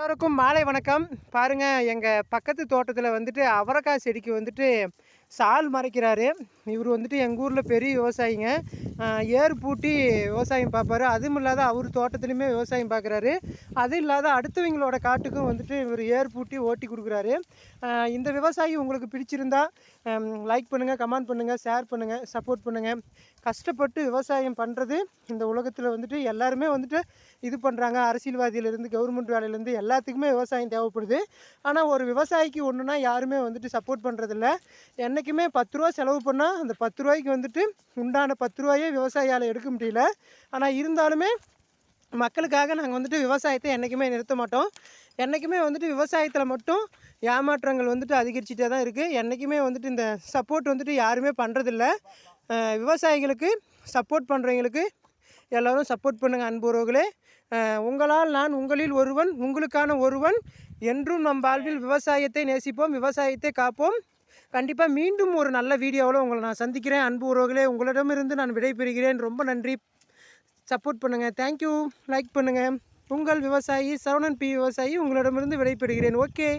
எல்லோருக்கும் மாலை வணக்கம். பாருங்கள், எங்கள் பக்கத்து தோட்டத்தில் வந்துட்டு அவரைக்காய் செடிக்கு வந்துட்டு சால் மறைக்கிறாரு. இவர் வந்துட்டு எங்கள் ஊரில் பெரிய விவசாயிங்க. ஏர் பூட்டி விவசாயம் பார்ப்பாரு. அதுவும் இல்லாத அவர் தோட்டத்துலையுமே விவசாயம் பார்க்குறாரு. அதுவும் இல்லாத அடுத்தவங்களோட காட்டுக்கும் வந்துட்டு இவர் ஏர் பூட்டி ஓட்டி கொடுக்குறாரு. இந்த விவசாயி உங்களுக்கு பிடிச்சிருந்தா லைக் பண்ணுங்கள், கமெண்ட் பண்ணுங்கள், ஷேர் பண்ணுங்கள், சப்போர்ட் பண்ணுங்கள். கஷ்டப்பட்டு விவசாயம் பண்ணுறது இந்த உலகத்தில் வந்துட்டு எல்லாருமே வந்துட்டு இது பண்ணுறாங்க. அரசியல்வாதியிலேருந்து கவர்மெண்ட் வேலையிலேருந்து எல்லாத்துக்குமே விவசாயம் தேவைப்படுது. ஆனால் ஒரு விவசாயிக்கு ஒன்றுனா யாருமே வந்துட்டு சப்போர்ட் பண்ணுறதில்ல. என்றைக்குமே 10 ரூபா செலவு பண்ணால் அந்த 10 ரூபாய்க்கு வந்துட்டு உண்டான 10 ரூபாயே விவசாயியால் எடுக்க முடியல. ஆனால் இருந்தாலுமே மக்களுக்காக நாங்கள் வந்துட்டு விவசாயத்தை என்றைக்குமே நிறுத்த மாட்டோம். என்றைக்குமே வந்துட்டு விவசாயத்தில் மட்டும் ஏமாற்றங்கள் வந்துட்டு அதிகரிச்சுட்டே தான் இருக்குது. என்றைக்குமே வந்துட்டு இந்த சப்போர்ட் வந்துட்டு யாருமே பண்ணுறதில்ல. விவசாயிகளுக்கு சப்போர்ட் பண்ணுறவங்களுக்கு எல்லோரும் சப்போர்ட் பண்ணுங்கள் அன்புறவுகளே. உங்களால் நான், உங்களில் ஒருவன், உங்களுக்கான ஒருவன். என்றும் நம் வாழ்வில் விவசாயத்தை நேசிப்போம், விவசாயத்தை காப்போம். கண்டிப்பாக மீண்டும் ஒரு நல்ல வீடியோவில் உங்களை நான் சந்திக்கிறேன். அன்பு உறவுகளே, உங்களிடமிருந்து நான் விடைபெறுகிறேன். ரொம்ப நன்றி. சப்போர்ட் பண்ணுங்கள். தேங்க்யூ. லைக் பண்ணுங்கள். உங்கள் விவசாயி சரவணன் பி. விவசாயி உங்களிடமிருந்து விடைபெறுகிறேன். ஓகே.